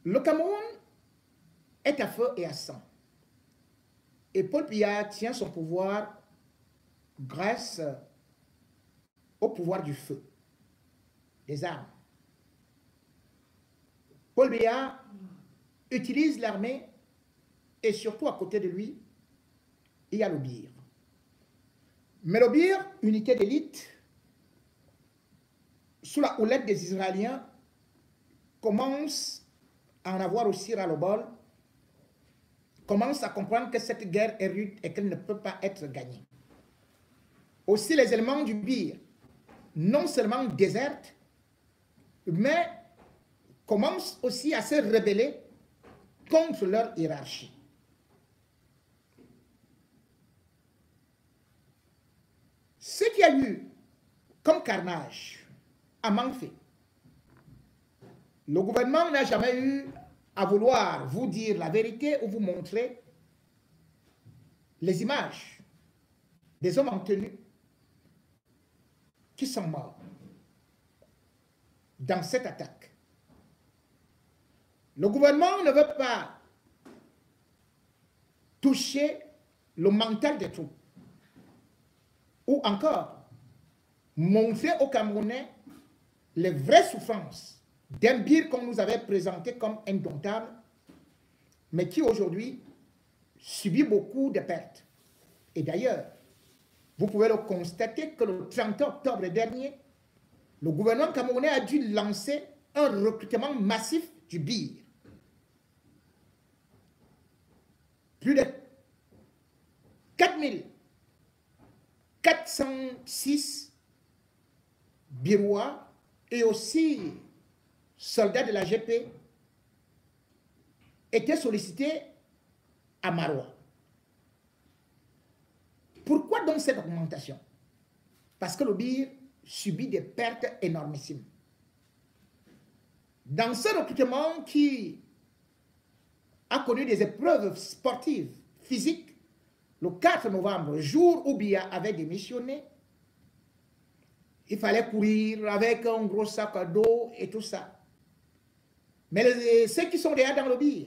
Le Cameroun est à feu et à sang. Et Paul Biya tient son pouvoir grâce au pouvoir du feu, des armes. Paul Biya utilise l'armée et surtout à côté de lui, il y a le BIR. Mais le BIR, unité d'élite, sous la houlette des Israéliens, commence à en avoir aussi ras-le-bol, commence à comprendre que cette guerre est rude et qu'elle ne peut pas être gagnée. Aussi les éléments du BIR, non seulement désertent, mais commencent aussi à se rebeller contre leur hiérarchie. Ce qu'il y a eu comme carnage à Manfé, le gouvernement n'a jamais eu à vouloir vous dire la vérité ou vous montrer les images des hommes en tenue qui sont morts dans cette attaque. Le gouvernement ne veut pas toucher le mental des troupes ou encore montrer aux Camerounais les vraies souffrances d'un BIR qu'on nous avait présenté comme indomptable, mais qui aujourd'hui subit beaucoup de pertes. Et d'ailleurs, vous pouvez le constater que le 30 octobre dernier, le gouvernement camerounais a dû lancer un recrutement massif du BIR. Plus de 4406 Birois et aussi soldats de la GP étaient sollicités à Maroua. Pourquoi donc cette augmentation? Parce que le BIR subit des pertes énormissimes. Dans ce recrutement qui a connu des épreuves sportives, physiques, le 4 novembre, jour où Biya avait démissionné, il fallait courir avec un gros sac à dos et tout ça. Mais ceux qui sont déjà dans le BIR,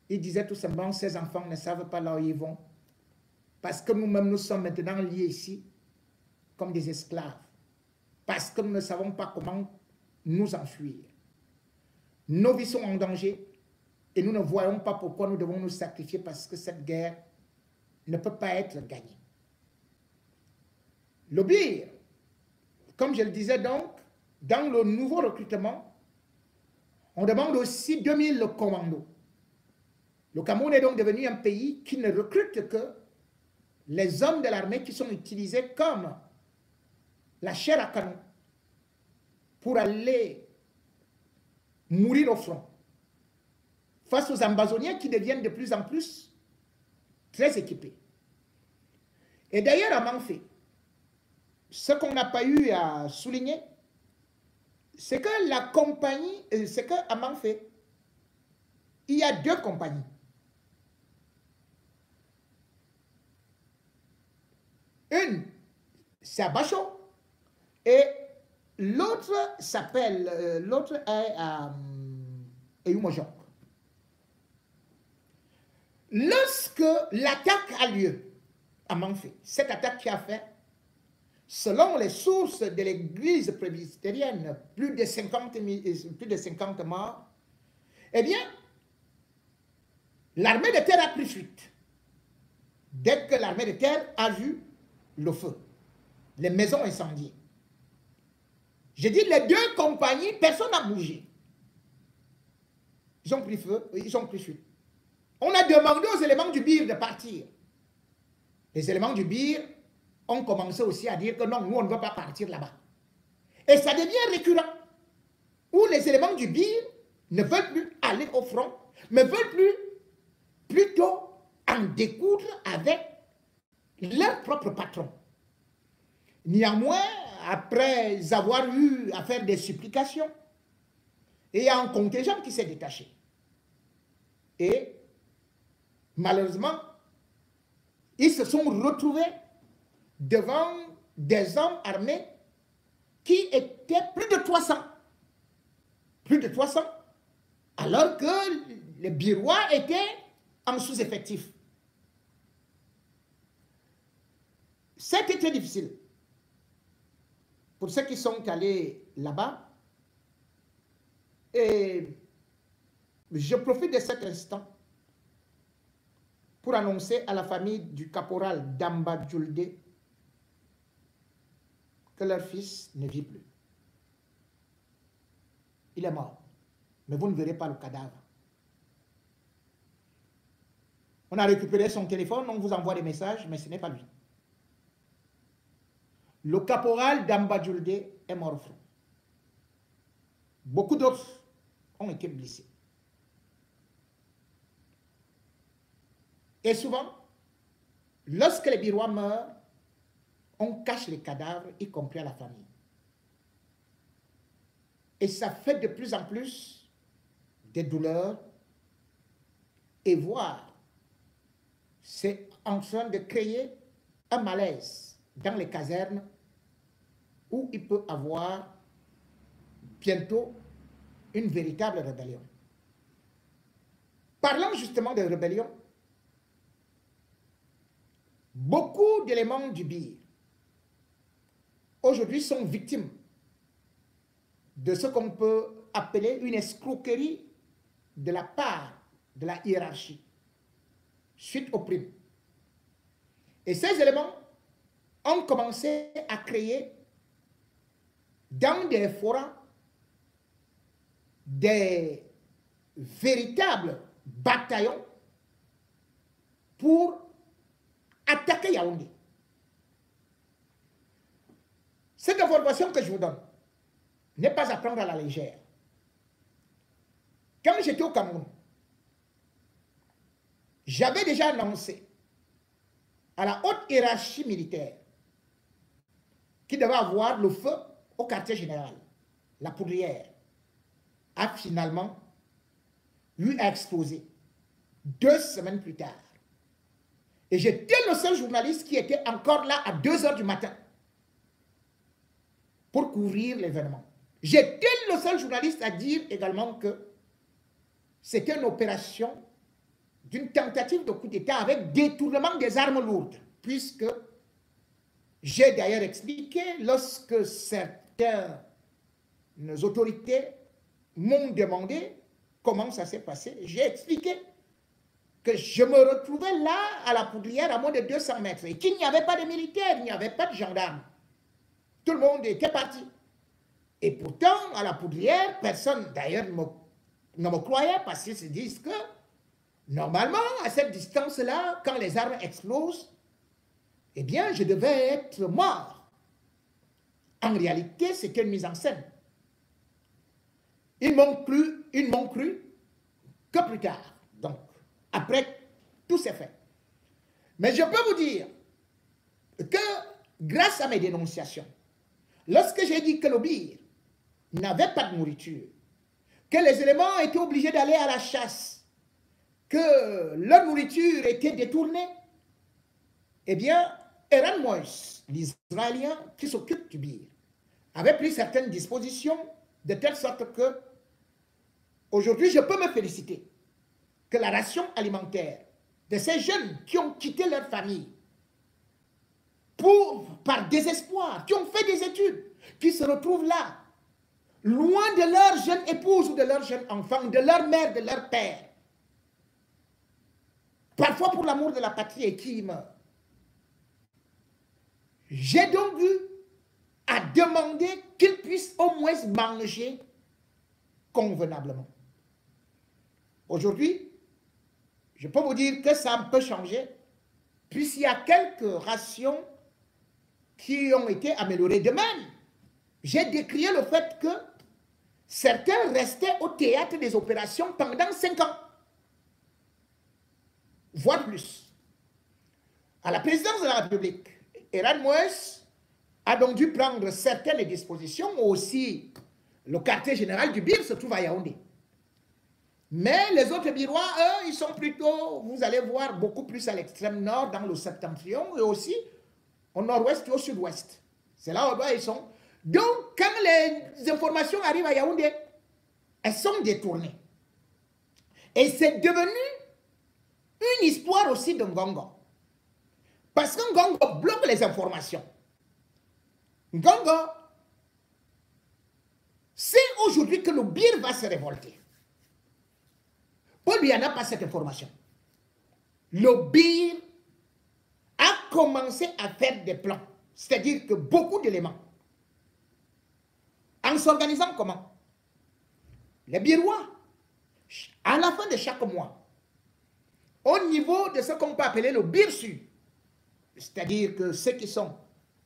ils disaient tout simplement, ces enfants ne savent pas là où ils vont, parce que nous-mêmes, nous sommes maintenant liés ici comme des esclaves, parce que nous ne savons pas comment nous enfuir. Nos vies sont en danger et nous ne voyons pas pourquoi nous devons nous sacrifier, parce que cette guerre ne peut pas être gagnée. Le BIR, comme je le disais donc, dans le nouveau recrutement, on demande aussi 2000 commandos. Le Cameroun est donc devenu un pays qui ne recrute que les hommes de l'armée qui sont utilisés comme la chair à canon pour aller mourir au front face aux ambazoniens qui deviennent de plus en plus très équipés. Et d'ailleurs, à Manfé, ce qu'on n'a pas eu à souligner, c'est que la compagnie, c'est qu'à Manfé, il y a deux compagnies. Une, c'est à Bachot, et l'autre s'appelle, l'autre est à Eumojok. Lorsque l'attaque a lieu à Manfé, cette attaque qui a fait, selon les sources de l'église presbytérienne, plus de 50 morts, eh bien, l'armée de terre a pris fuite. Dès que l'armée de terre a vu le feu, les maisons incendiées. Je dis, les deux compagnies, personne n'a bougé. Ils ont pris feu, ils ont pris fuite. On a demandé aux éléments du BIR de partir. Les éléments du BIR ont commencé aussi à dire que non, nous on ne veut pas partir là-bas. Et ça devient récurrent, où les éléments du BIR ne veulent plus aller au front, mais veulent plutôt en découdre avec leur propre patron. Néanmoins, après avoir eu à faire des supplications, il y a un contingent qui s'est détaché. Et malheureusement, ils se sont retrouvés devant des hommes armés qui étaient plus de 300. Plus de 300 alors que les Birois étaient en sous-effectif. C'était très difficile. Pour ceux qui sont allés là-bas, et je profite de cet instant pour annoncer à la famille du caporal Damba Djoulde que leur fils ne vit plus. Il est mort, mais vous ne verrez pas le cadavre. On a récupéré son téléphone, on vous envoie des messages, mais ce n'est pas lui. Le caporal Damba Djoulde est mort au front. Beaucoup d'autres ont été blessés. Et souvent, lorsque les Birois meurent, on cache les cadavres, y compris à la famille. Et ça fait de plus en plus des douleurs. Et voir, c'est en train de créer un malaise dans les casernes où il peut y avoir bientôt une véritable rébellion. Parlant justement de rébellion, beaucoup d'éléments du BIR aujourd'hui sont victimes de ce qu'on peut appeler une escroquerie de la part de la hiérarchie suite aux primes. Et ces éléments ont commencé à créer dans des forats des véritables bataillons pour attaquer Yaoundé. Cette information que je vous donne n'est pas à prendre à la légère. Quand j'étais au Cameroun, j'avais déjà annoncé à la haute hiérarchie militaire qui devait avoir le feu au quartier général. La poudrière a finalement eu à exploser 2 semaines plus tard. Et j'étais le seul journaliste qui était encore là à 2 h du matin pour couvrir l'événement. J'étais le seul journaliste à dire également que c'était une opération d'une tentative de coup d'État avec détournement des armes lourdes, puisque j'ai d'ailleurs expliqué, lorsque certaines autorités m'ont demandé comment ça s'est passé, j'ai expliqué que je me retrouvais là à la poudrière à moins de 200 mètres et qu'il n'y avait pas de militaires, il n'y avait pas de gendarmes. Tout le monde était parti. Et pourtant, à la poudrière, personne d'ailleurs ne me croyait parce qu'ils se disent que normalement, à cette distance-là, quand les armes explosent, eh bien, je devais être mort. En réalité, c'était une mise en scène. Ils m'ont cru que plus tard. Donc, après, tout s'est fait. Mais je peux vous dire que grâce à mes dénonciations, lorsque j'ai dit que le BIR n'avait pas de nourriture, que les éléments étaient obligés d'aller à la chasse, que leur nourriture était détournée, eh bien, Eran Moïse, l'Israélien qui s'occupe du BIR, avait pris certaines dispositions de telle sorte que aujourd'hui, je peux me féliciter que la ration alimentaire de ces jeunes qui ont quitté leur famille par désespoir, qui ont fait des études, qui se retrouvent là, loin de leur jeune épouse ou de leur jeune enfant, de leur mère, de leur père, parfois pour l'amour de la patrie et qui meurt. J'ai donc eu à demander qu'ils puissent au moins manger convenablement. Aujourd'hui, je peux vous dire que ça a un peu changé, puisqu'il y a quelques rations qui ont été améliorées. De même, j'ai décrié le fait que certains restaient au théâtre des opérations pendant 5 ans, voire plus. À la présidence de la République, Eran Moïse a donc dû prendre certaines dispositions, aussi le quartier général du BIR se trouve à Yaoundé. Mais les autres Birois, eux, ils sont plutôt, vous allez voir, beaucoup plus à l'extrême nord, dans le septentrion, et aussi au nord-ouest et au sud-ouest. C'est là où ils sont. Donc, quand les informations arrivent à Yaoundé, elles sont détournées. Et c'est devenu une histoire aussi de Ngongo. Parce que Ngongo bloque les informations. Ngongo sait aujourd'hui que le Bir va se révolter. Paul lui en a pas cette information. Le Bir a commencé à faire des plans. C'est-à-dire que beaucoup d'éléments. En s'organisant comment? Les Birois, à la fin de chaque mois, au niveau de ce qu'on peut appeler le Birsu, c'est-à-dire que ceux qui sont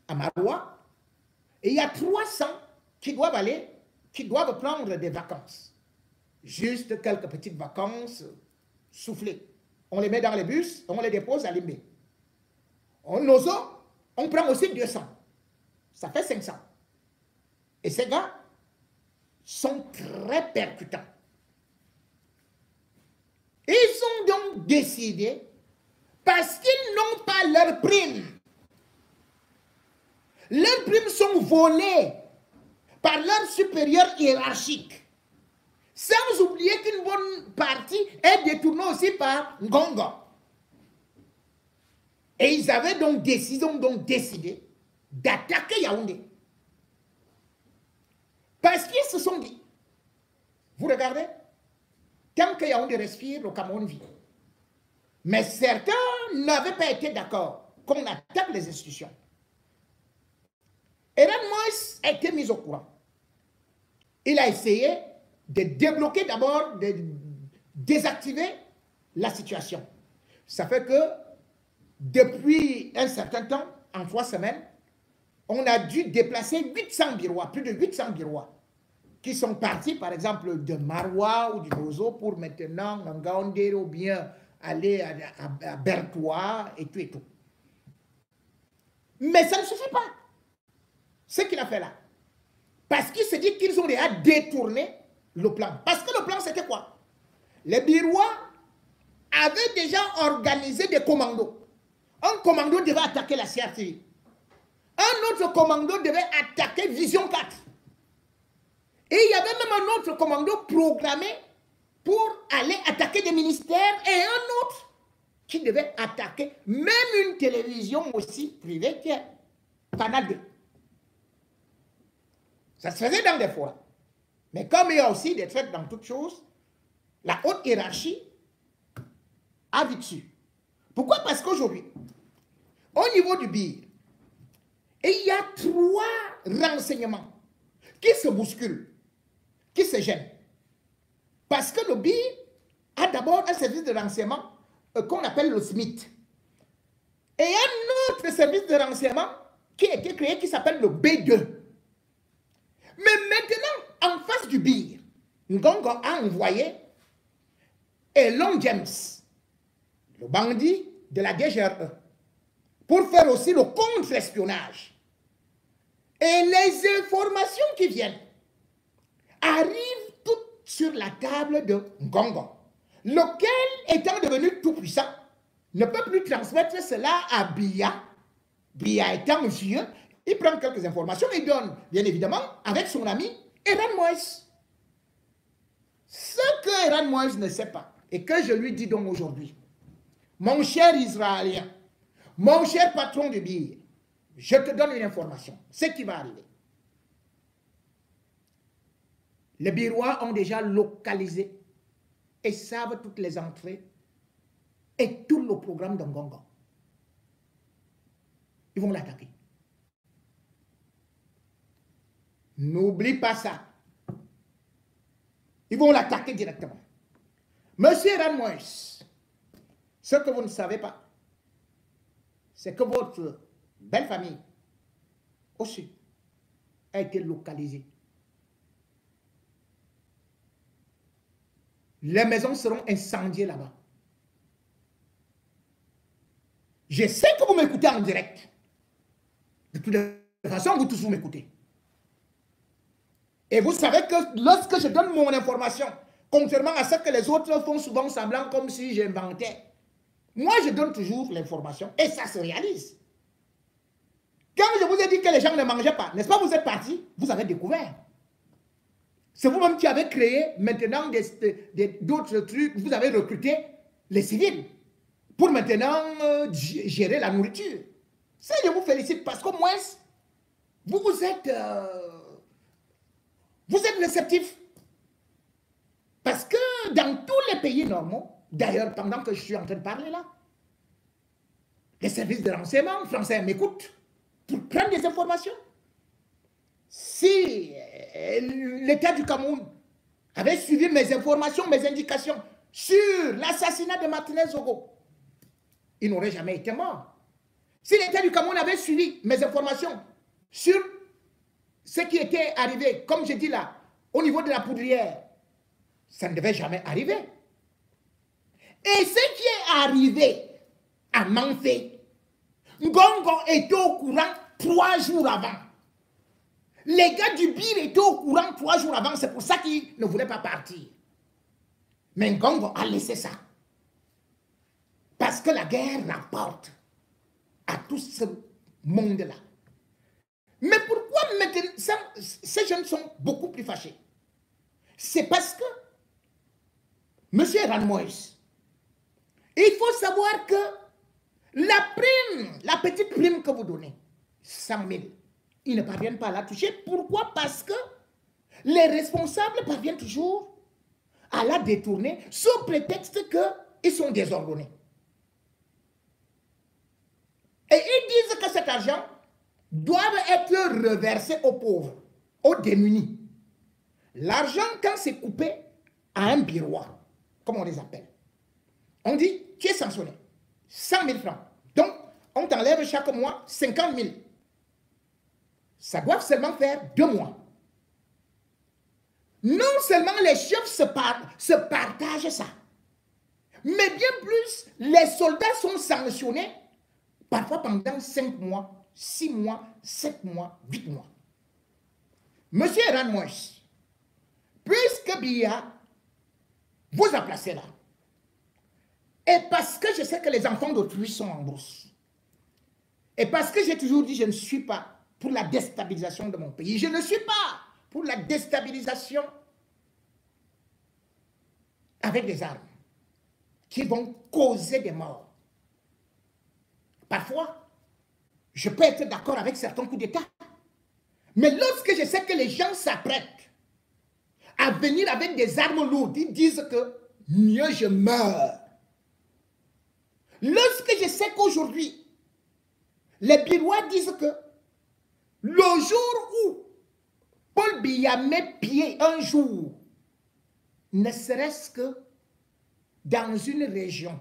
à Maroua, et il y a 300 qui doivent aller, qui doivent prendre des vacances. Juste quelques petites vacances soufflées. On les met dans les bus, on les dépose à Limbe. On prend aussi 200. Ça fait 500. Et ces gars sont très percutants. Ils ont donc décidé, parce qu'ils n'ont pas leurs primes. Leurs primes sont volées par leurs supérieurs hiérarchiques. Sans oublier qu'une bonne partie est détournée aussi par Ngongo. Et ils avaient donc décidé d'attaquer Yaoundé. Parce qu'ils se sont dit, vous regardez, tant que Yaoundé respire, le Cameroun vit. Mais certains n'avaient pas été d'accord qu'on attaque les institutions. Eran Moïse a été mis au courant. Il a essayé de débloquer d'abord, de désactiver la situation. Ça fait que depuis un certain temps, en 3 semaines, on a dû déplacer 800 Birois, plus de 800 Birois, qui sont partis, par exemple, de Maroua ou du Bozo pour maintenant Ngaoundé ou bien aller à Bertois et tout et tout. Mais ça ne suffit pas. Ce qu'il a fait là. Parce qu'il se dit qu'ils ont déjà détourné le plan. Parce que le plan, c'était quoi? Les Birois avaient déjà organisé des commandos. Un commando devait attaquer la CRTI. Un autre commando devait attaquer Vision 4. Et il y avait même un autre commando programmé pour aller attaquer des ministères et un autre qui devait attaquer même une télévision aussi privée qui est Canal 2. Ça se faisait dans des fois. Mais comme il y a aussi des traites dans toutes choses, la haute hiérarchie a vu dessus. Pourquoi? Parce qu'aujourd'hui, au niveau du BIR, il y a 3 renseignements qui se bousculent, qui se gênent. Parce que le BIR a d'abord un service de renseignement qu'on appelle le SMIT. Et un autre service de renseignement qui a été créé qui s'appelle le B2. Mais maintenant, en face du BIR, Ngongo a envoyé Elon James, le bandit de la DGRE, pour faire aussi le contre-espionnage. Et les informations qui viennent arrivent toutes sur la table de Ngongo, lequel, étant devenu tout puissant, ne peut plus transmettre cela à Biya. Biya étant vieux, il prend quelques informations et donne, bien évidemment, avec son ami Eran Moïse. Ce que Eran Moïse ne sait pas, et que je lui dis donc aujourd'hui, mon cher Israélien, mon cher patron de BIR, je te donne une information, ce qui va arriver. Les Birois ont déjà localisé et savent toutes les entrées et tout le programme d'Ngongo. Ils vont l'attaquer. N'oublie pas ça. Ils vont l'attaquer directement. Monsieur Eran Moïse, ce que vous ne savez pas, c'est que votre belle famille aussi a été localisée. Les maisons seront incendiées là-bas. Je sais que vous m'écoutez en direct. De toute façon, vous tous vous m'écoutez. Et vous savez que lorsque je donne mon information, contrairement à ce que les autres font souvent semblant comme si j'inventais, moi je donne toujours l'information et ça se réalise. Quand je vous ai dit que les gens ne mangeaient pas, n'est-ce pas, vous êtes partis, vous avez découvert. C'est vous-même qui avez créé maintenant d'autres trucs. Vous avez recruté les civils pour maintenant gérer la nourriture. Ça, je vous félicite parce qu'au moins, vous êtes réceptif. Parce que dans tous les pays normaux, d'ailleurs, pendant que je suis en train de parler là, les services de renseignement français m'écoutent pour prendre des informations. Si l'État du Cameroun avait suivi mes informations, mes indications sur l'assassinat de Martinez Zogo, il n'aurait jamais été mort. Si l'État du Cameroun avait suivi mes informations sur ce qui était arrivé, comme je dis là, au niveau de la poudrière, ça ne devait jamais arriver. Et ce qui est arrivé à Manfé, Ngongo était au courant 3 jours avant. Les gars du BIR étaient au courant 3 jours avant, c'est pour ça qu'ils ne voulaient pas partir. Mais Ngongo a laissé ça. Parce que la guerre rapporte à tout ce monde-là. Mais pourquoi maintenant ces jeunes sont beaucoup plus fâchés? C'est parce que M. Eran Moïse, il faut savoir que la prime, la petite prime que vous donnez, 100 000, ils ne parviennent pas à la toucher. Pourquoi? Parce que les responsables parviennent toujours à la détourner sous prétexte qu'ils sont désordonnés. Et ils disent que cet argent doit être reversé aux pauvres, aux démunis. L'argent, quand c'est coupé à un biroir, comme on les appelle, on dit, tu es sanctionné, 100 000 francs. Donc, on t'enlève chaque mois 50 000. Ça doit seulement faire 2 mois. Non seulement les chefs se partagent ça, mais bien plus, les soldats sont sanctionnés parfois pendant 5 mois, 6 mois, 7 mois, 8 mois. Monsieur Eran Moïse, puisque Biya vous a placé là, et parce que je sais que les enfants d'autrui sont en brousse, et parce que j'ai toujours dit je ne suis pas pour la déstabilisation de mon pays, je ne suis pas pour la déstabilisation avec des armes qui vont causer des morts. Parfois, je peux être d'accord avec certains coups d'État, mais lorsque je sais que les gens s'apprêtent à venir avec des armes lourdes, ils disent que mieux je meurs. Lorsque je sais qu'aujourd'hui, les Birois disent que le jour où Paul Biya met pied un jour, ne serait-ce que dans une région,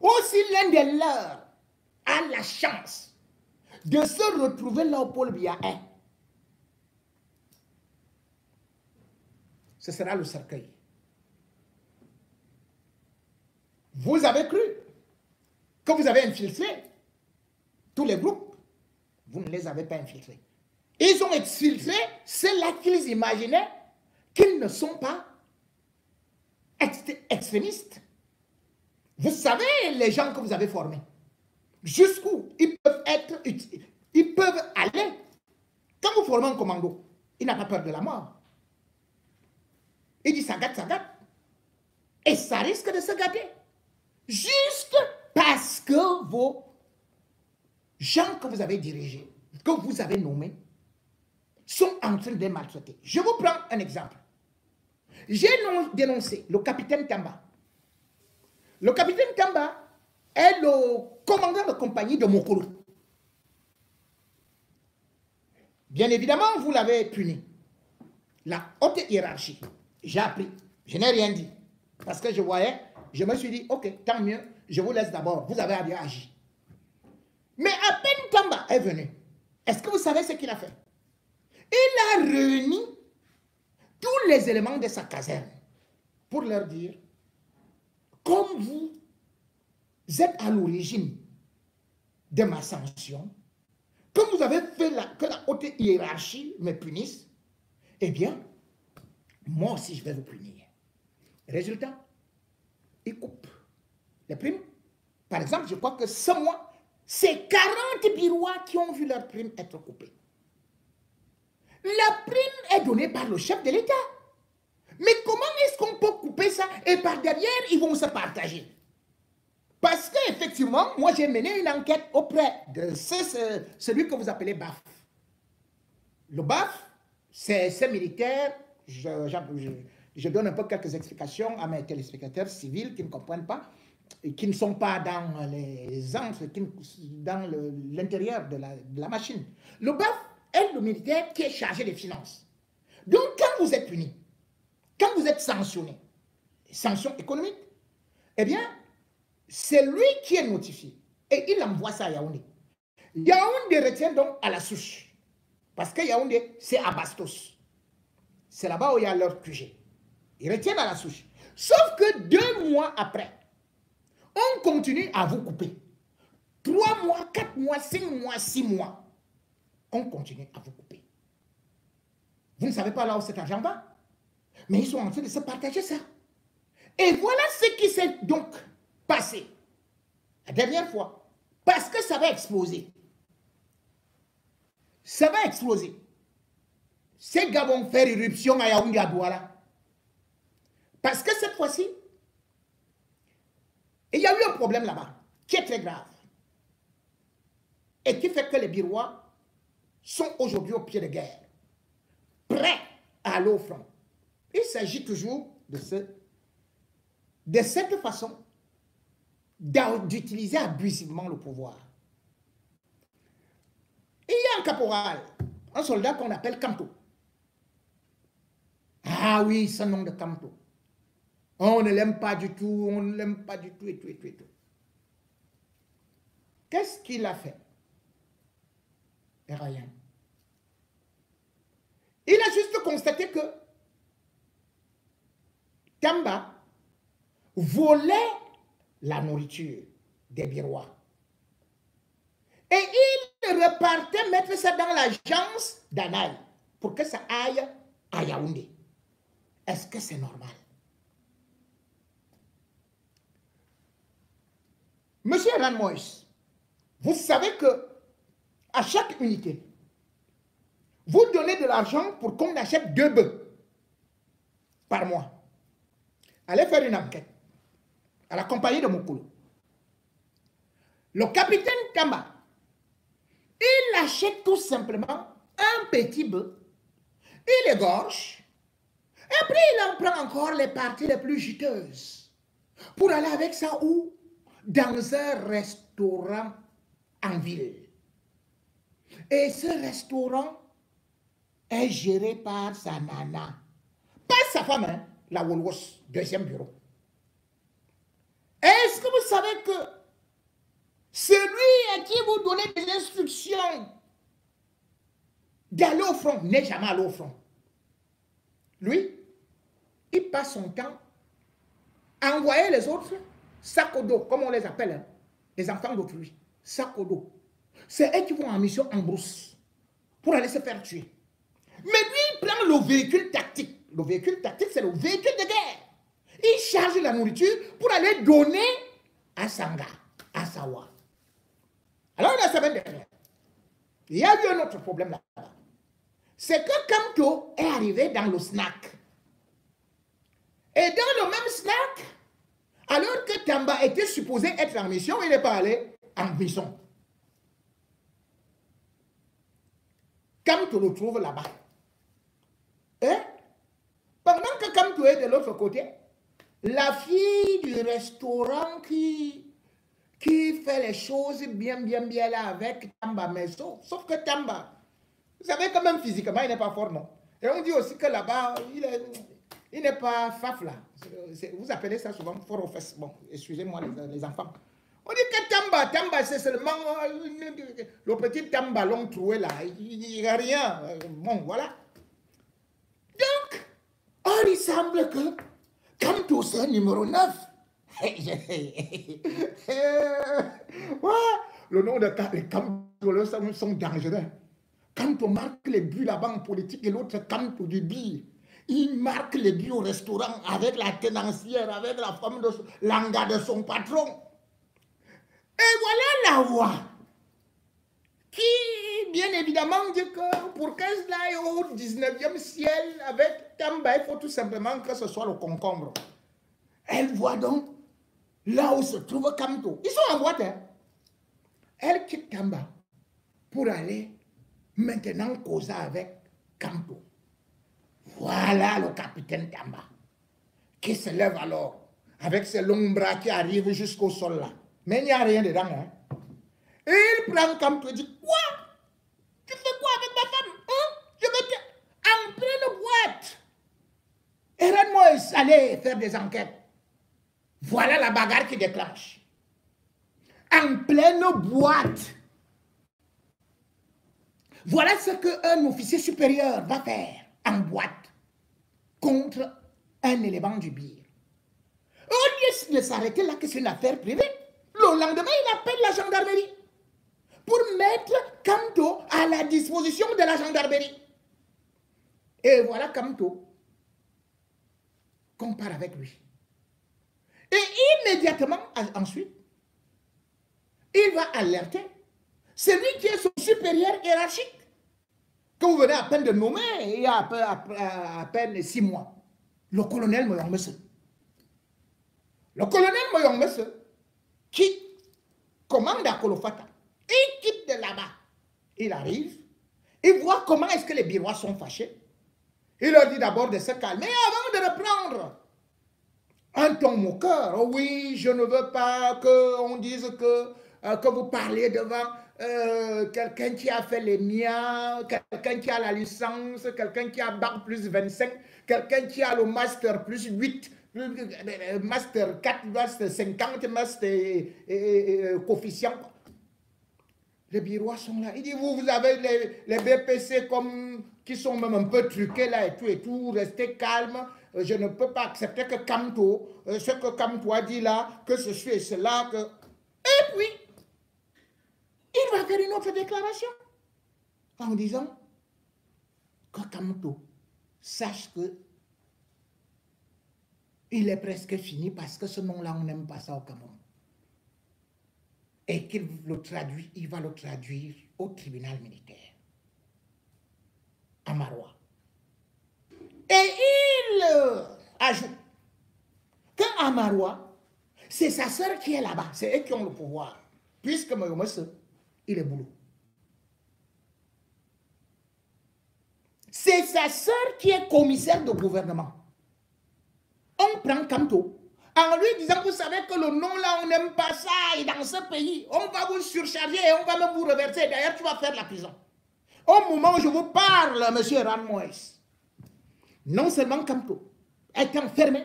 aussi l'un des leurs a la chance de se retrouver là où Paul Biya est, ce sera le cercueil. Vous avez cru que vous avez infiltré tous les groupes. Vous ne les avez pas infiltrés. Ils ont exfiltré ceux-là qu'ils imaginaient qu'ils ne sont pas extrémistes. Vous savez les gens que vous avez formés, jusqu'où ils peuvent être utiles, ils peuvent aller. Quand vous formez un commando, il n'a pas peur de la mort. Il dit ça gâte, ça gâte. Et ça risque de se gâter. Juste parce que vos gens que vous avez dirigés, que vous avez nommés, sont en train de les maltraiter. Je vous prends un exemple. J'ai dénoncé le capitaine Tamba. Le capitaine Tamba est le commandant de compagnie de Mokoro. Bien évidemment, vous l'avez puni. La haute hiérarchie, j'ai appris. Je n'ai rien dit. Parce que je voyais, je me suis dit, ok, tant mieux, je vous laisse d'abord, vous avez bien agi. Mais à peine Tamba est venu, est-ce que vous savez ce qu'il a fait? Il a réuni tous les éléments de sa caserne pour leur dire, comme vous êtes à l'origine de ma sanction, comme vous avez fait que la haute hiérarchie me punisse, eh bien, moi aussi je vais vous punir. Résultat, il coupe les primes. Par exemple, je crois que ce mois, c'est 40 Birois qui ont vu leurs primes être coupées. La prime est donnée par le chef de l'État. Mais comment est-ce qu'on peut couper ça et par derrière, ils vont se partager? Parce qu'effectivement, moi j'ai mené une enquête auprès de celui que vous appelez BAF. Le BAF, c'est ces militaires, je donne un peu quelques explications à mes téléspectateurs civils qui ne comprennent pas, et qui ne sont pas dans les antres, dans l'intérieur de la machine. Le BAF est le militaire qui est chargé des finances. Donc quand vous êtes puni, quand vous êtes sanctionné, sanctions économiques, eh bien, c'est lui qui est notifié et il envoie ça à Yaoundé. Yaoundé retient donc à la souche. Parce que Yaoundé, c'est à Bastos. C'est là-bas où il y a leur QG. Ils retiennent à la souche. Sauf que 2 mois après, on continue à vous couper. 3 mois, 4 mois, 5 mois, 6 mois. On continue à vous couper. Vous ne savez pas là où cet argent va. Mais ils sont en train de se partager ça. Et voilà ce qui s'est donc passé la dernière fois. Parce que ça va exploser. Ça va exploser. Ces gars vont faire irruption à Yaoundé à Douala. Parce que cette fois-ci, il y a eu un problème là-bas qui est très grave. Et qui fait que les Birois sont aujourd'hui au pied de guerre. Prêts à aller au front. Il s'agit toujours de cette façon d'utiliser abusivement le pouvoir. Il y a un caporal, un soldat qu'on appelle Kamto. Ah oui, ce nom de Kamto. On ne l'aime pas du tout, on ne l'aime pas du tout, et tout, et tout, et tout. Qu'est-ce qu'il a fait? Rien. Il a juste constaté que Tamba volait la nourriture des Birois. Et il repartait mettre ça dans l'agence d'Anaï pour que ça aille à Yaoundé. Est-ce que c'est normal? Monsieur Eran Moïse, vous savez que à chaque unité, vous donnez de l'argent pour qu'on achète 2 bœufs par mois. Allez faire une enquête à la compagnie de Mokolo. Le capitaine Tamba, il achète tout simplement un petit bœuf, il égorge, et après il en prend encore les parties les plus juteuses pour aller avec ça où? Dans un restaurant en ville. Et ce restaurant est géré par sa nana. Pas sa femme, hein, la Wolwos, 2e bureau. Est-ce que vous savez que celui à qui vous donnez des instructions d'aller au front n'est jamais allé au front? Lui, il passe son temps à envoyer les autres sac au dos, comme on les appelle, hein, les enfants d'autrui, sac au dos. C'est eux qui vont en mission en brousse pour aller se faire tuer. Mais lui, il prend le véhicule tactique. Le véhicule tactique, c'est le véhicule de guerre. Il charge la nourriture pour aller donner à Sanga, à Sawa. Alors, la semaine dernière, il y a eu un autre problème là-bas. C'est que Kamto est arrivé dans le snack. Et dans le même snack, alors que Tamba était supposé être en mission, il n'est pas allé en mission. Kamto le trouve là-bas. Et pendant que Kamto est de l'autre côté, la fille du restaurant qui fait les choses bien là avec Tamba, mais sauf que Tamba, vous savez quand même physiquement, il n'est pas fort, non? Et on dit aussi que là-bas, il n'est pas faf là. Vous appelez ça souvent fort aux fesses. Bon, excusez-moi les enfants. On dit que Tamba c'est seulement le petit Tamba long troué là. Il n'y a rien. Bon, voilà. Donc, or il semble que Kamto c'est numéro 9. Le nom de les Kamto sont dangereux. Quand on marque les buts là-bas en politique et l'autre Kamto du bille, il marque les buts au restaurant avec la tenancière, avec la femme de l'anga de son patron. Et voilà la voix qui, bien évidemment, dit que pour que cela est au 19e ciel, avec Tamba, il faut tout simplement que ce soit le concombre. Elle voit donc là où se trouve Kamto. Ils sont en boîte. Hein? Elle quitte Tamba pour aller maintenant causer avec Kamto. Voilà le capitaine Tamba qui se lève alors avec ses longs bras qui arrivent jusqu'au sol là. Mais il n'y a rien dedans. Hein? Et il prend Kamto et dit, quoi? Tu fais quoi avec ma femme? Hein? Je vais te... En pleine boîte. Et Ran Moïse allait faire des enquêtes. Voilà la bagarre qui déclenche. En pleine boîte. Voilà ce qu'un officier supérieur va faire en boîte contre un élément du Bir. Au lieu de s'arrêter là, que c'est une affaire privée, le lendemain, il appelle la gendarmerie pour mettre Kamto à la disposition de la gendarmerie. Et voilà Kamto qu'on part avec lui. Et immédiatement, ensuite, il va alerter celui qui est son supérieur hiérarchique, que vous venez à peine de nommer il y a à peine 6 mois, le colonel Moyong Messe. Le colonel Moyong Messe, qui commande à Kolofata, il quitte de là-bas. Il arrive, il voit comment est-ce que les Birois sont fâchés. Il leur dit d'abord de se calmer avant de reprendre un ton moqueur. Oh oui, je ne veux pas qu'on dise que vous parlez devant quelqu'un qui a fait les miens, quelqu'un qui a la licence, quelqu'un qui a bac plus 25, quelqu'un qui a le master plus 8, master 4, master 50, master coefficient. Les Birois sont là. Il dit, vous avez les BPC comme, qui sont même un peu truqués là et tout, restez calme. Je ne peux pas accepter que Kamto, ce que Kamto a dit là, que ceci et cela, que... Et puis, il va faire une autre déclaration en disant que Kamto sache que il est presque fini parce que ce nom-là, on n'aime pas ça au Cameroun. Et qu'il le traduit, il va le traduire au tribunal militaire, à Maroua. Et il ajoute qu'à Maroua, c'est sa sœur qui est là-bas, c'est eux qui ont le pouvoir, puisque Moyomos, il est boulot. C'est sa sœur qui est commissaire de gouvernement. On prend Kamto en lui disant, vous savez que le nom là, on n'aime pas ça, et dans ce pays, on va vous surcharger et on va même vous reverser. D'ailleurs, tu vas faire la prison. Au moment où je vous parle, monsieur Ran Moïse, non seulement Kamto est enfermé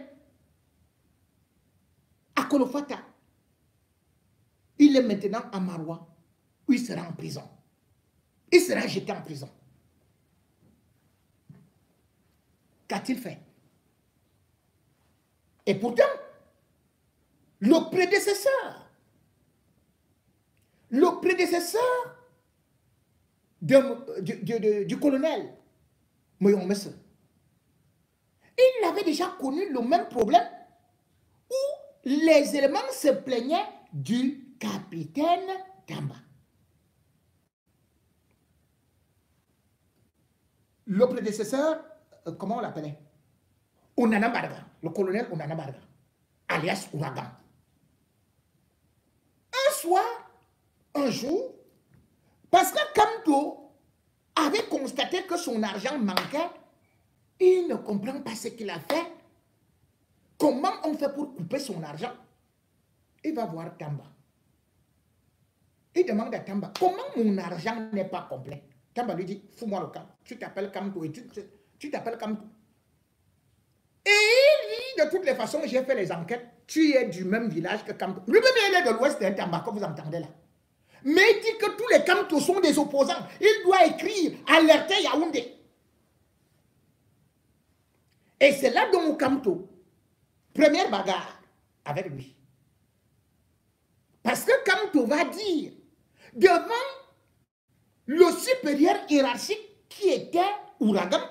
à Kolofata, il est maintenant à Maroua, où il sera en prison. Il sera jeté en prison. Qu'a-t-il fait? Et pourtant, le prédécesseur du colonel Moyong Messe, il avait déjà connu le même problème où les éléments se plaignaient du capitaine Tamba. Le prédécesseur, comment on l'appelait? Onana Barga, le colonel Onana Barga, alias Ouragan. Un soir, un jour, parce que Kamto avait constaté que son argent manquait, il ne comprend pas ce qu'il a fait. Comment on fait pour couper son argent? Il va voir Tamba. Il demande à Tamba, comment mon argent n'est pas complet? Tamba lui dit, fous-moi le camp. Tu t'appelles Kamto et tu t'appelles Kamto. Et il dit, de toutes les façons, j'ai fait les enquêtes. Tu es du même village que Kamto. Lui-même, il est de l'ouest d'un Tamba, que vous entendez là. Mais il dit que tous les Kamto sont des opposants. Il doit écrire, alerter Yaoundé. Et c'est là dont Kamto, première bagarre avec lui. Parce que Kamto va dire, devant le supérieur hiérarchique qui était Ouragan,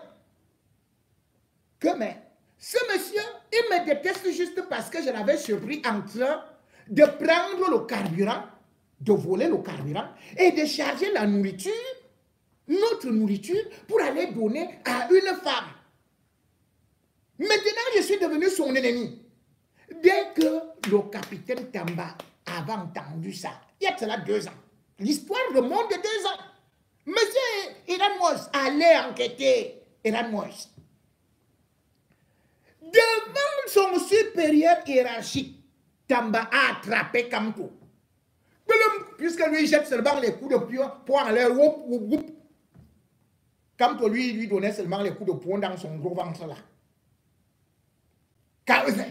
que mais ce monsieur, il me déteste juste parce que je l'avais surpris en train de prendre le carburant de voler le carburant et de charger la nourriture, notre nourriture, pour aller donner à une femme. Maintenant, je suis devenu son ennemi. Dès que le capitaine Tamba avait entendu ça, il y a cela 2 ans, l'histoire remonte de 2 ans. Monsieur Iran Moïse allait enquêter. Iran Moïse. Devant son supérieur hiérarchique, Tamba a attrapé Kamto. Puisque lui il jette seulement les coups de pied pour aller whoop, whoop, whoop. Kamto lui donnait seulement les coups de poing dans son gros ventre là.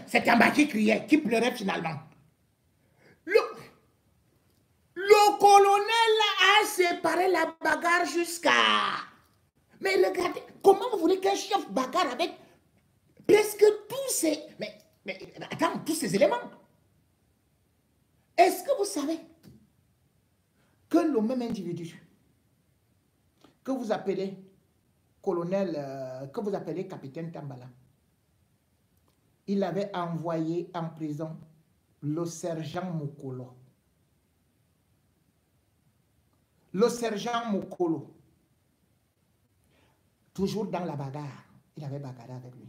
C'est Tamba qui criait, qui pleurait finalement. Le colonel a séparé la bagarre jusqu'à... Mais regardez, comment vous voulez qu'un chef bagarre avec presque tous ces... Mais attends, tous ces éléments. Est-ce que vous savez que le même individu que vous appelez colonel, que vous appelez capitaine Tambala, il avait envoyé en prison le sergent Mokolo. Le sergent Mokolo, toujours dans la bagarre, il avait bagarré avec lui.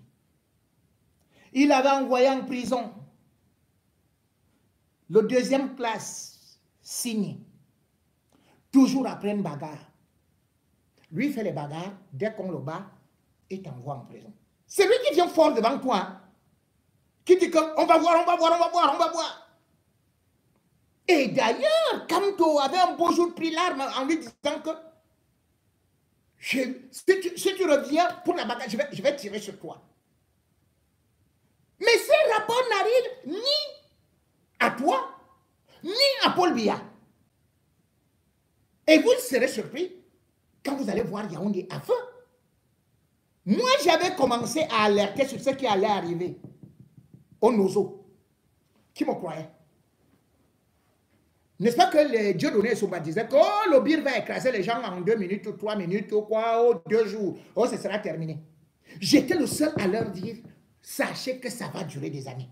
Il avait envoyé en prison le 2e classe signé, toujours après une bagarre. Lui fait les bagarres, dès qu'on le bat, il t'envoie en prison. C'est lui qui vient fort devant toi, hein, qui dit qu'on va voir, on va voir, on va voir, on va voir. Et d'ailleurs, Kamto avait un beau jour pris l'arme en lui disant que si tu reviens pour la bagarre, je vais tirer sur toi. Mais ces rapports n'arrivent ni à toi, ni à Paul Biya. Et vous serez surpris quand vous allez voir Yaoundé à feu. Moi, j'avais commencé à alerter sur ce qui allait arriver au Nozo. Qui me croyait? N'est-ce pas que les Dieudonné Souba disaient que oh, le bir va écraser les gens en 2 minutes ou 3 minutes ou quoi, ou 2 jours. Oh, ce sera terminé. J'étais le seul à leur dire, sachez que ça va durer des années.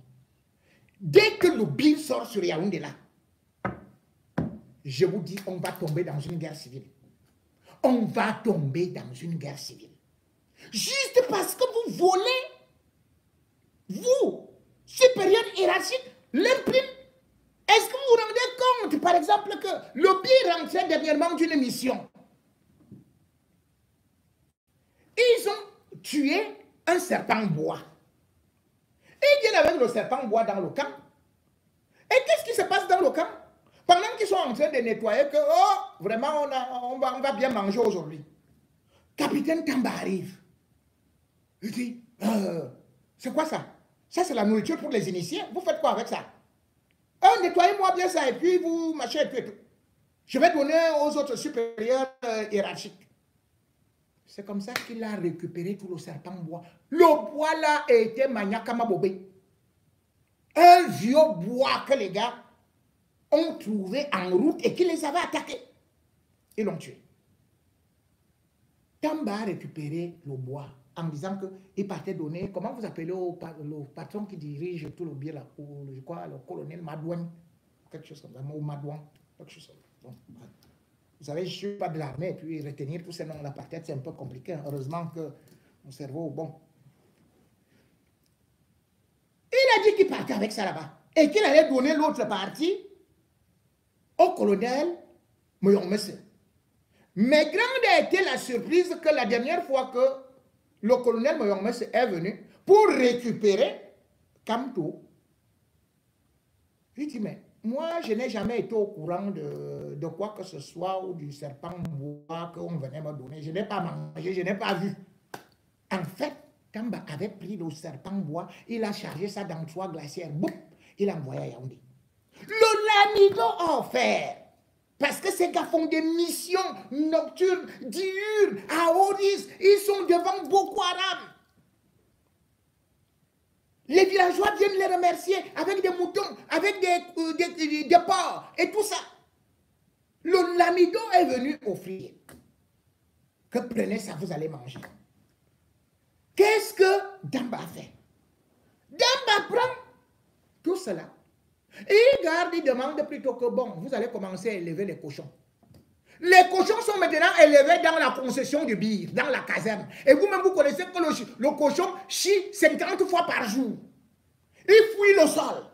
Dès que le bir sort sur Yaoundé là, je vous dis, on va tomber dans une guerre civile. On va tomber dans une guerre civile. Juste parce que vous volez, vous, supérieur hiérarchique, l'imprime. Est-ce que vous vous rendez compte, par exemple, que le bir rentrait dernièrement d'une mission? Ils ont tué un serpent bois. Et ils viennent avec le serpent bois dans le camp. Et qu'est-ce qui se passe dans le camp? Pendant qu'ils sont en train de nettoyer, que oh, vraiment, on va bien manger aujourd'hui. Capitaine Tamba arrive. Il dit, c'est quoi ça? Ça, c'est la nourriture pour les initiés. Vous faites quoi avec ça? Nettoyez-moi bien ça et puis vous machez et tout. Je vais donner aux autres supérieurs hiérarchiques. C'est comme ça qu'il a récupéré tout le serpent bois. Le bois là a été maniakama bobé. Un vieux bois que les gars ont trouvé en route et qui les avait attaqués. Ils l'ont tué. Tamba a récupéré le bois en disant qu'il partait donner, comment vous appelez le patron qui dirige tout le bien là, ou je crois le colonel Madouane, quelque chose comme ça, ou Madouane, quelque chose comme ça. Bon, vous savez, je ne suis pas de l'armée, et puis retenir tous ces noms-là par tête, c'est un peu compliqué. Heureusement que mon cerveau, bon. Il a dit qu'il partait avec ça là-bas, et qu'il allait donner l'autre partie au colonel Moyomese. Mais grande a été la surprise que la dernière fois que le colonel Moyomese est venu pour récupérer Kamto, il dit, mais moi, je n'ai jamais été au courant de quoi que ce soit ou du serpent bois qu'on venait me donner. Je n'ai pas mangé, je n'ai pas vu. En fait, Tamba avait pris le serpent bois, il a chargé ça dans 3 glacières. Boum, il a envoyé à Yaoundé. Le Lamido a offert. Parce que ces gars font des missions nocturnes, diurnes, à haut risque. Ils sont devant Boko Haram. Les villageois viennent les remercier avec des moutons, avec des porcs et tout ça. Le Lamido est venu offrir. Que prenez ça, vous allez manger. Qu'est-ce que Damba a fait? Damba prend tout cela. Et il garde, il demande plutôt que, bon, vous allez commencer à élever les cochons. Les cochons sont maintenant élevés dans la concession du Bir, dans la caserne. Et vous-même, vous connaissez que le cochon chie 50 fois par jour. Il fouille le sol.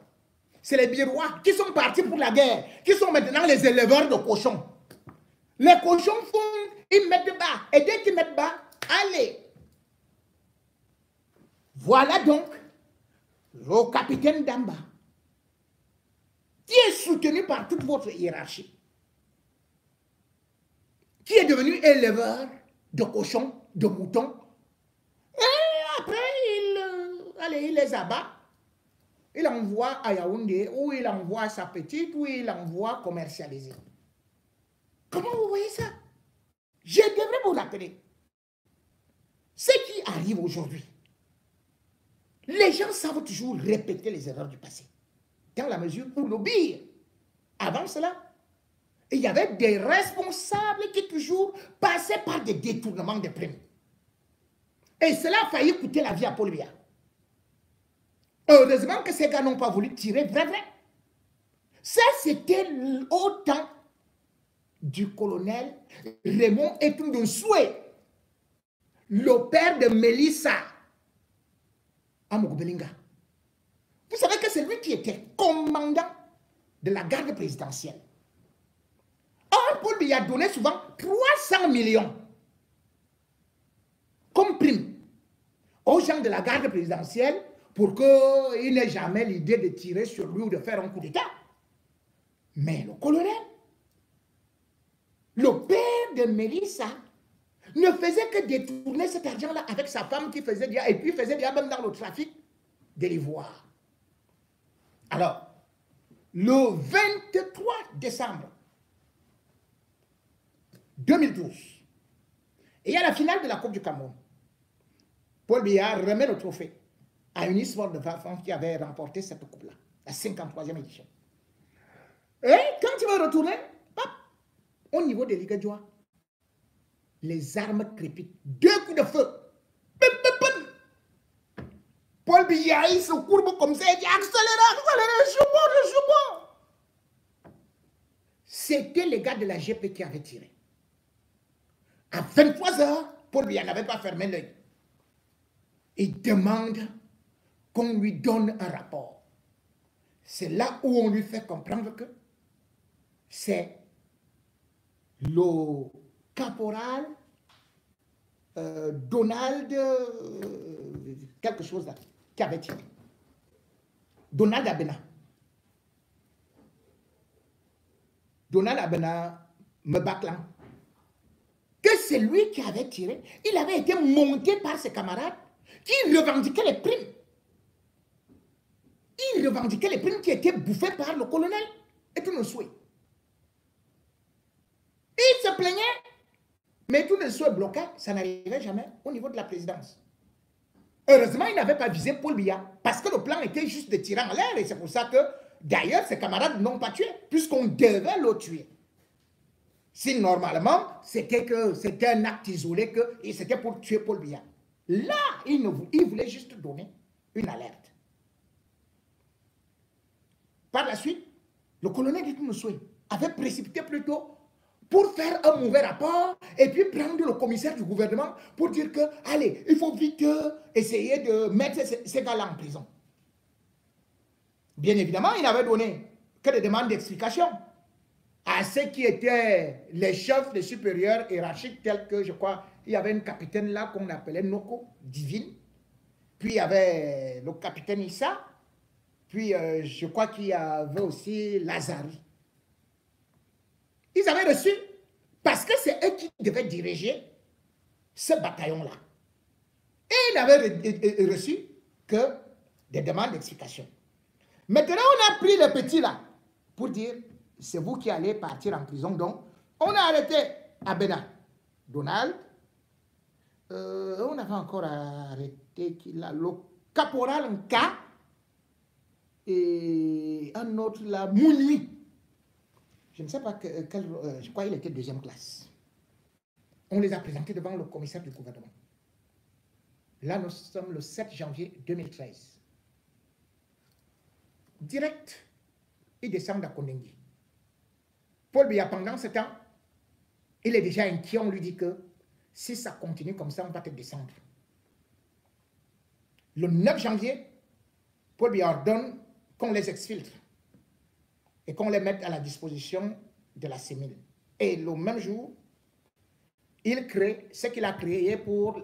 C'est les Birois qui sont partis pour la guerre, qui sont maintenant les éleveurs de cochons. Les cochons font, ils mettent bas. Et dès qu'ils mettent bas, allez. Voilà donc le capitaine Damba, qui est soutenu par toute votre hiérarchie, qui est devenu éleveur de cochons, de moutons. Et après, il les abat. Il envoie à Yaoundé, ou il envoie à sa petite, ou il envoie commercialiser. Comment vous voyez ça? Je devrais vous rappeler. Ce qui arrive aujourd'hui, les gens savent toujours répéter les erreurs du passé. Dans la mesure où l'obéir. Avant cela, il y avait des responsables qui toujours passaient par des détournements de primes. Et cela a failli coûter la vie à Paul Biya. Heureusement que ces gars n'ont pas voulu tirer vrai. Ça, c'était au temps du colonel Raymond Etundonsoué, le père de Mélissa à Mogobelinga. Vous savez que c'est lui qui était commandant de la garde présidentielle. Or, Paul Biya donnait souvent 300 millions comme prime aux gens de la garde présidentielle pour qu'il n'ait jamais l'idée de tirer sur lui ou de faire un coup d'État. Mais le colonel, le père de Mélissa, ne faisait que détourner cet argent-là avec sa femme qui faisait déjà, et puis faisait déjà même dans le trafic de l'ivoire. Alors, le 23 décembre 2012, et à la finale de la Coupe du Cameroun, Paul Biya remet le trophée à Unisport de Vafan qui avait remporté cette coupe-là, la 53e édition. Et quand il va retourner, hop, au niveau des Ligadjois, les armes crépitent. 2 coups de feu. Pum, pum, pum. Paul Biya, il se courbe comme ça, il dit accélérez, je suis bon. C'était les gars de la GP qui avaient tiré. À 23 h, Paul Biya n'avait pas fermé l'œil. Il demande qu'on lui donne un rapport. C'est là où on lui fait comprendre que c'est le caporal Donald quelque chose là, qui avait tiré. Donald Abena. Donald Abena Mbaklan. Que c'est lui qui avait tiré. Il avait été monté par ses camarades qui revendiquaient les primes. Il revendiquait les primes qui étaient bouffées par le colonel et tout le souhait. Il se plaignait, mais tout le souhait bloqué, ça n'arrivait jamais au niveau de la présidence. Heureusement, il n'avait pas visé Paul Biya, parce que le plan était juste de tirer en l'air, et c'est pour ça que, d'ailleurs, ses camarades n'ont pas tué, puisqu'on devait le tuer. Si normalement, c'était un acte isolé, et c'était pour tuer Paul Biya. Là, il voulait juste donner une alerte. Par la suite, le colonel Ditounousoué avait précipité plutôt pour faire un mauvais rapport et puis prendre le commissaire du gouvernement pour dire que, allez, il faut vite essayer de mettre ces gars-là en prison. Bien évidemment, il n'avait donné que des demandes d'explication à ceux qui étaient les chefs, les supérieurs hiérarchiques, tels que, je crois, il y avait une capitaine là qu'on appelait Noko, Divine, puis il y avait le capitaine Issa, puis je crois qu'il y avait aussi Lazari. Ils avaient reçu, parce que c'est eux qui devaient diriger ce bataillon-là. Et ils n'avaient reçu que des demandes d'explication. Maintenant, on a pris le petit là, pour dire, c'est vous qui allez partir en prison. Donc, on a arrêté Abena, Donald. On avait encore arrêté le caporal Nka et un autre là, Mouni. Je ne sais pas je crois qu'il était deuxième classe. On les a présentés devant le commissaire du gouvernement. Là, nous sommes le 7 janvier 2013. Direct, il descend à Kondengui. Paul Biya, pendant ce temps, il est déjà inquiet. On lui dit que si ça continue comme ça, on va te descendre. Le 9 janvier, Paul Biya ordonne qu'on les exfiltre et qu'on les mette à la disposition de la CEMIL. Et le même jour, il crée ce qu'il a créé pour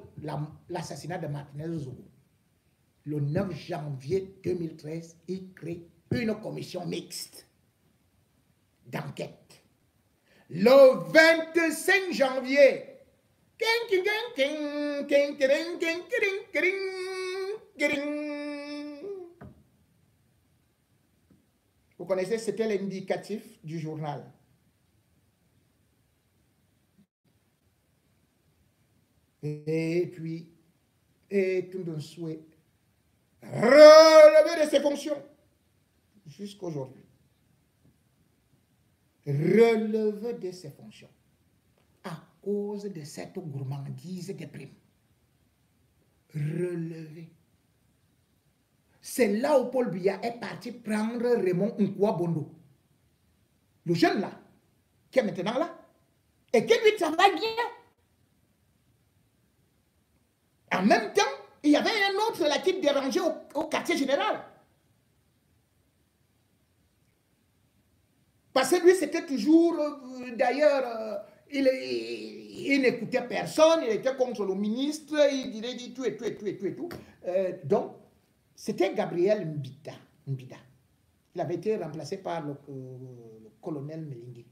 l'assassinat de Martinez Zogo. Le 9 janvier 2013, il crée une commission mixte d'enquête. Le 25 janvier, vous connaissez, c'était l'indicatif du journal. Et puis, et tout d'un souhait, relevé de ses fonctions jusqu'aujourd'hui. Relevé de ses fonctions à cause de cette gourmandise des primes. Relevé. C'est là où Paul Biya est parti prendre Raymond Nkwa-Bondo. Le jeune là, qui est maintenant là, et qui lui travaille bien. En même temps, il y avait un autre là qui dérangeait au quartier général. Parce que lui, c'était toujours, d'ailleurs, il n'écoutait personne, il était contre le ministre, il dirait tout et tout et tout et tout et tout. Donc, c'était Gabriel Mbida. Il avait été remplacé par le colonel Melingi.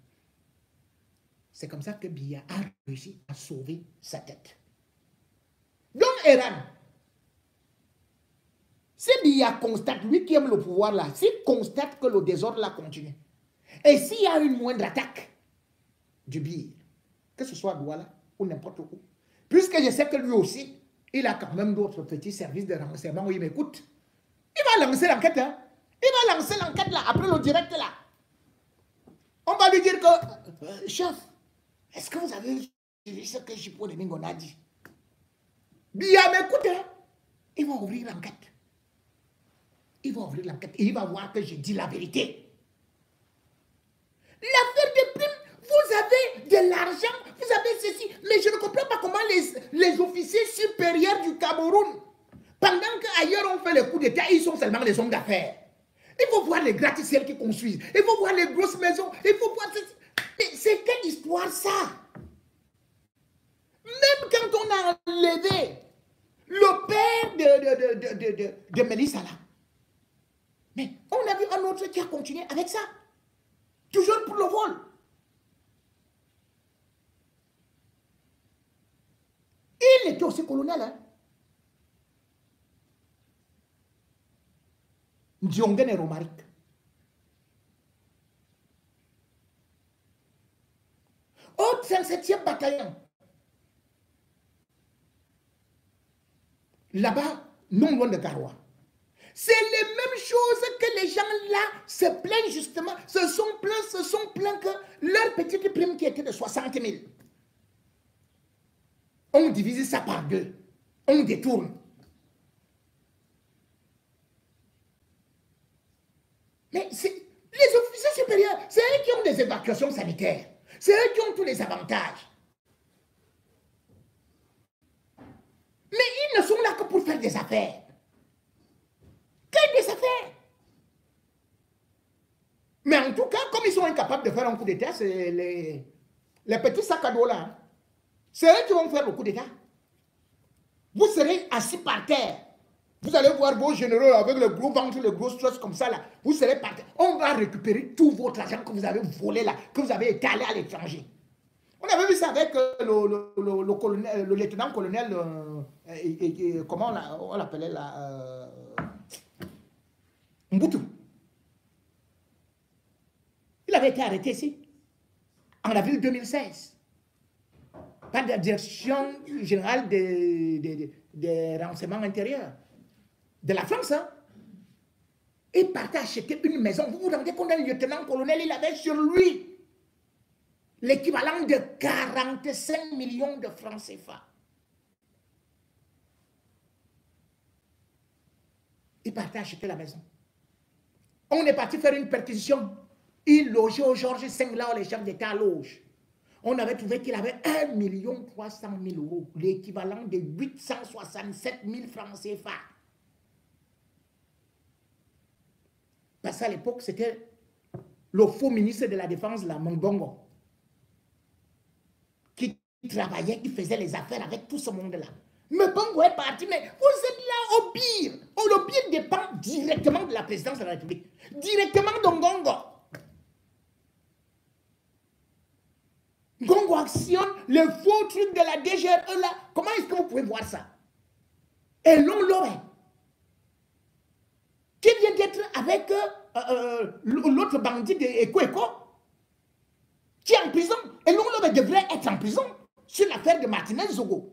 C'est comme ça que Biya a réussi à sauver sa tête. Donc, Eran, si Biya constate, lui qui aime le pouvoir là, s'il constate que le désordre là continue, et s'il y a une moindre attaque du Biya, que ce soit à Douala ou n'importe où, puisque je sais que lui aussi, il a quand même d'autres petits services de renseignement où il m'écoute, il va lancer l'enquête, hein. Il va lancer l'enquête là, après le direct là. On va lui dire que, chef, est-ce que vous avez suivi ce que Jipo de Mingon a dit? Biya m'écoute, hein. Il va ouvrir l'enquête. Il va ouvrir l'enquête et il va voir que j'ai dit la vérité. L'affaire des primes, vous avez de l'argent, vous avez ceci, mais je ne comprends pas comment les officiers supérieurs du Cameroun, pendant qu'ailleurs on fait les coups d'État, ils sont seulement les hommes d'affaires. Il faut voir les gratte-ciels qui construisent, il faut voir les grosses maisons, il faut voir ceci. Mais c'est quelle histoire ça? Même quand on a enlevé le père de Mélissa là, mais on a vu un autre qui a continué avec ça. Toujours pour le vol. Il était aussi colonel. Hein? Ndiongen et Romaric. Au 37e bataillon. Là-bas, non loin de Garoua. C'est les mêmes choses que les gens là se plaignent justement, se sont plaints que leur petite prime qui était de 60 000. On divise ça par deux, on détourne. Mais les officiers supérieurs, c'est eux qui ont des évacuations sanitaires, c'est eux qui ont tous les avantages. Mais ils ne sont là que pour faire des affaires. Des affaires. Mais en tout cas, comme ils sont incapables de faire un coup d'État, c'est les petits sacs à dos là. C'est eux qui vont faire le coup d'État. Vous serez assis par terre. Vous allez voir vos généraux avec le gros ventre, le gros stress comme ça là. Vous serez par terre. On va récupérer tout votre argent que vous avez volé là, que vous avez étalé à l'étranger. On avait vu ça avec le lieutenant-colonel, comment on l'appelait là, Mbutu. Il avait été arrêté ici, en avril 2016, par la direction générale des renseignements intérieurs de la France. Hein. Il partait acheter une maison. Vous vous rendez compte, un lieutenant-colonel, il avait sur lui l'équivalent de 45 millions de francs CFA. Il partait acheter la maison. On est parti faire une perquisition. Il logeait au Georges V, là où les chefs d'État logent. On avait trouvé qu'il avait 1 300 000 euros, l'équivalent de 867 000 francs CFA. Parce qu'à l'époque, c'était le faux ministre de la Défense, la Mongongo, qui travaillait, qui faisait les affaires avec tout ce monde-là. Mais Bongo est parti, mais vous êtes là au pire. Le pire dépend directement de la présidence de la République, directement de Ngongo. Ngongo actionne le faux truc de la DGRE là. Comment est-ce que vous pouvez voir ça? Et l'autre qui vient d'être avec l'autre bandit de Eko, qui est en prison. Et l'autre devrait être en prison sur l'affaire de Martinez Zogo.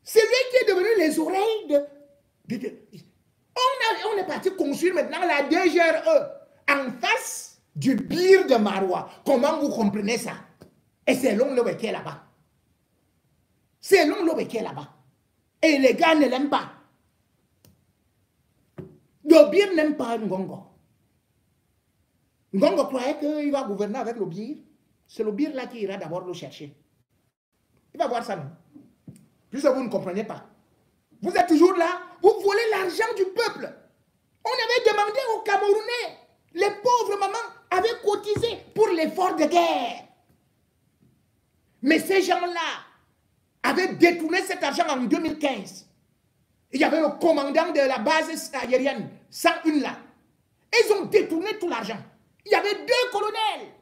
C'est lui qui est devenu les oreilles de... On est parti construire maintenant la DGRE en face du bir de Marois. Comment vous comprenez ça? Et c'est l'homme qui est là-bas. C'est l'homme qui est là-bas. Et les gars ne l'aiment pas. Le bir n'aime pas Ngongo. Ngongo croyait qu'il va gouverner avec le bir. C'est le bir là qui ira d'abord le chercher. Il va voir ça, non? Puisque vous ne comprenez pas. Vous êtes toujours là, vous volez l'argent du peuple. On avait demandé aux Camerounais, les pauvres mamans avaient cotisé pour l'effort de guerre. Mais ces gens-là avaient détourné cet argent en 2015. Il y avait le commandant de la base aérienne, 101 là. Ils ont détourné tout l'argent. Il y avait 2 colonels.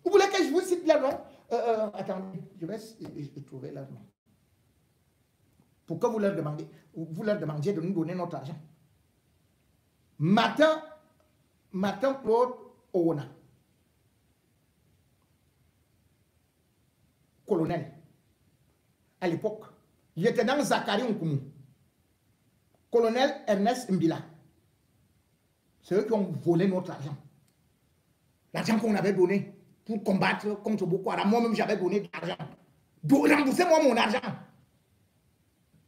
Vous voulez que je vous cite leur nom? Attendez, je vais trouver leur nom. Pourquoi vous leur demandiez de nous donner notre argent? Martin Claude Owona, colonel, à l'époque. Lieutenant Zachary Nkoumou, colonel Ernest Mbila. C'est eux qui ont volé notre argent. L'argent qu'on avait donné pour combattre contre Boko Haram. Moi-même, j'avais donné de l'argent. Remboursez-moi mon argent.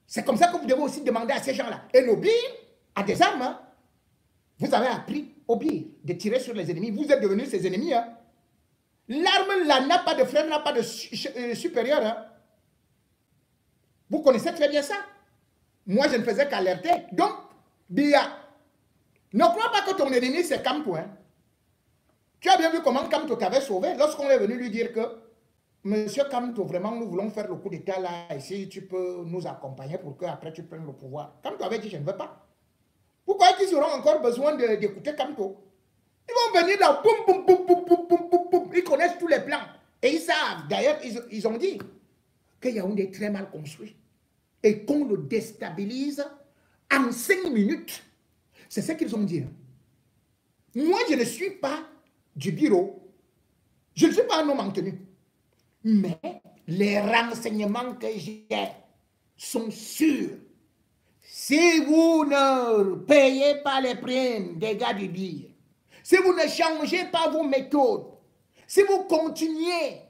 C'est comme ça que vous devez aussi demander à ces gens-là. Et nos billes, à des armes, hein. Vous avez appris au billes de tirer sur les ennemis. Vous êtes devenus ces ennemis. Hein. L'arme là n'a pas de frère, n'a pas de supérieur. Hein. Vous connaissez très bien ça. Moi, je ne faisais qu'alerter. Donc, Bia, ne crois pas que ton ennemi, c'est Kamto. Hein. Tu as bien vu comment Kamto t'avait sauvé lorsqu'on est venu lui dire que Monsieur Kamto, vraiment, nous voulons faire le coup d'état là, et si tu peux nous accompagner pour qu'après tu prennes le pouvoir. Kamto avait dit, je ne veux pas. Pourquoi ils auront encore besoin d'écouter Kamto? Ils vont venir là, boum, boum, boum, boum, boum, boum, boum, boum. Ils connaissent tous les plans. Et ils savent. D'ailleurs, ils ont dit que Yaoundé est très mal construit. Et qu'on le déstabilise en 5 minutes. C'est ce qu'ils ont dit. Moi, je ne suis pas du bureau. Je ne suis pas un homme en tenue. Mais les renseignements que j'ai sont sûrs. Si vous ne payez pas les primes des gars du BIR, si vous ne changez pas vos méthodes, si vous continuez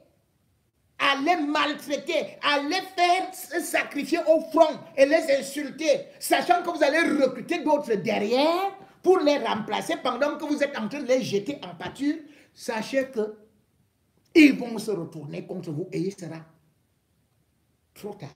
à les maltraiter, à les faire sacrifier au front et les insulter, sachant que vous allez recruter d'autres derrière pour les remplacer pendant que vous êtes en train de les jeter en pâture, sachez que ils vont se retourner contre vous et il sera trop tard.